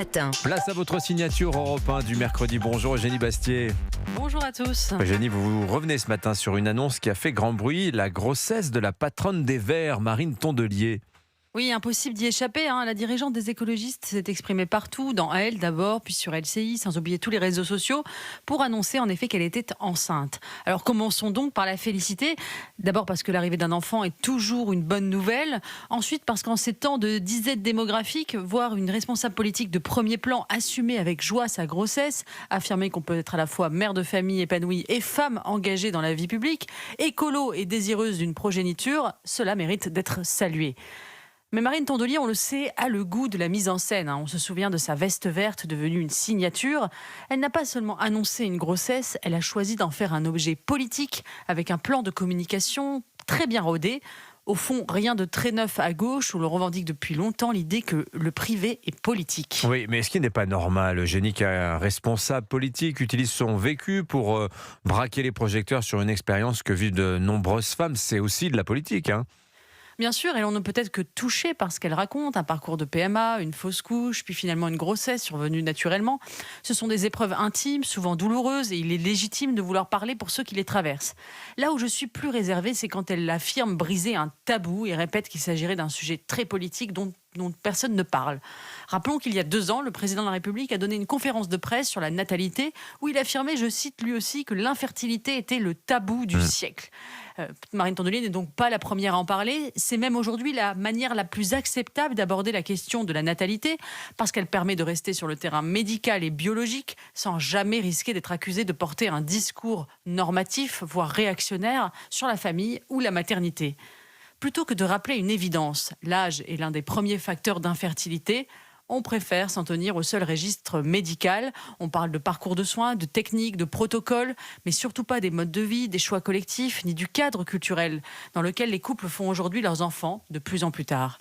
Matin. Place à votre signature Europe 1 du mercredi. Bonjour Eugénie Bastier. Bonjour à tous. Eugénie, vous revenez ce matin sur une annonce qui a fait grand bruit, la grossesse de la patronne des Verts, Marine Tondelier. Oui, impossible d'y échapper. La dirigeante des écologistes s'est exprimée partout, dans Elle d'abord, puis sur LCI, sans oublier tous les réseaux sociaux, pour annoncer en effet qu'elle était enceinte. Alors commençons donc par la féliciter. D'abord parce que l'arrivée d'un enfant est toujours une bonne nouvelle. Ensuite parce qu'en ces temps de disette démographique, voir une responsable politique de premier plan assumer avec joie sa grossesse, affirmer qu'on peut être à la fois mère de famille épanouie et femme engagée dans la vie publique, écolo et désireuse d'une progéniture, cela mérite d'être salué. Mais Marine Tondelier, on le sait, a le goût de la mise en scène. On se souvient de sa veste verte devenue une signature. Elle n'a pas seulement annoncé une grossesse, elle a choisi d'en faire un objet politique avec un plan de communication très bien rodé. Au fond, rien de très neuf à gauche où l'on revendique depuis longtemps l'idée que le privé est politique. Oui, mais ce qui n'est pas normal, Eugénie, qu'un responsable politique utilise son vécu pour braquer les projecteurs sur une expérience que vivent de nombreuses femmes. C'est aussi de la politique, hein. Bien sûr, et l'on ne peut être que touché par ce qu'elle raconte, un parcours de PMA, une fausse couche, puis finalement une grossesse survenue naturellement. Ce sont des épreuves intimes, souvent douloureuses, et il est légitime de vouloir parler pour ceux qui les traversent. Là où je suis plus réservée, c'est quand elle affirme briser un tabou et répète qu'il s'agirait d'un sujet très politique dont personne ne parle. Rappelons qu'il y a 2 ans, le président de la République a donné une conférence de presse sur la natalité où il affirmait, je cite lui aussi, que l'infertilité était le tabou du siècle. Marine Tondelier n'est donc pas la première à en parler. C'est même aujourd'hui la manière la plus acceptable d'aborder la question de la natalité parce qu'elle permet de rester sur le terrain médical et biologique sans jamais risquer d'être accusée de porter un discours normatif, voire réactionnaire, sur la famille ou la maternité. Plutôt que de rappeler une évidence, l'âge est l'un des premiers facteurs d'infertilité, on préfère s'en tenir au seul registre médical. On parle de parcours de soins, de techniques, de protocoles, mais surtout pas des modes de vie, des choix collectifs, ni du cadre culturel dans lequel les couples font aujourd'hui leurs enfants de plus en plus tard.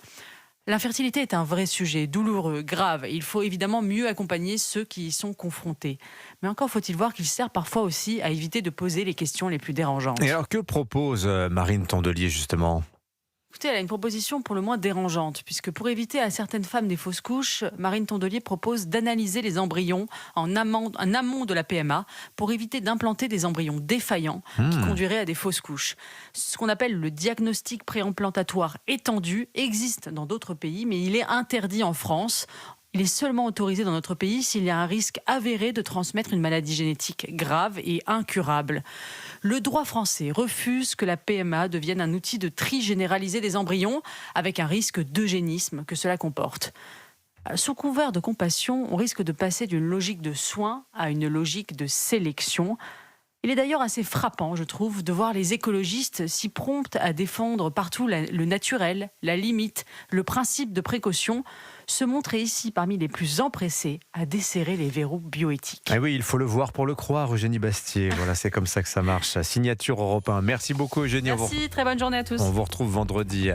L'infertilité est un vrai sujet, douloureux, grave. Il faut évidemment mieux accompagner ceux qui y sont confrontés. Mais encore faut-il voir qu'il sert parfois aussi à éviter de poser les questions les plus dérangeantes. Et alors, que propose Marine Tondelier, justement ? Écoutez, elle a une proposition pour le moins dérangeante, puisque pour éviter à certaines femmes des fausses couches, Marine Tondelier propose d'analyser les embryons en amont de la PMA pour éviter d'implanter des embryons défaillants qui conduiraient à des fausses couches. Ce qu'on appelle le diagnostic préimplantatoire étendu existe dans d'autres pays, mais il est interdit en France. Il est seulement autorisé dans notre pays s'il y a un risque avéré de transmettre une maladie génétique grave et incurable. Le droit français refuse que la PMA devienne un outil de tri généralisé des embryons, avec un risque d'eugénisme que cela comporte. Sous couvert de compassion, on risque de passer d'une logique de soins à une logique de sélection. Il est d'ailleurs assez frappant, je trouve, de voir les écologistes si promptes à défendre partout le naturel, la limite, le principe de précaution, se montrer ici parmi les plus empressés à desserrer les verrous bioéthiques. Ah oui, il faut le voir pour le croire, Eugénie Bastier. Voilà, c'est comme ça que ça marche. Signature Europe 1. Merci beaucoup, Eugénie. Merci, très bonne journée à tous. On vous retrouve vendredi.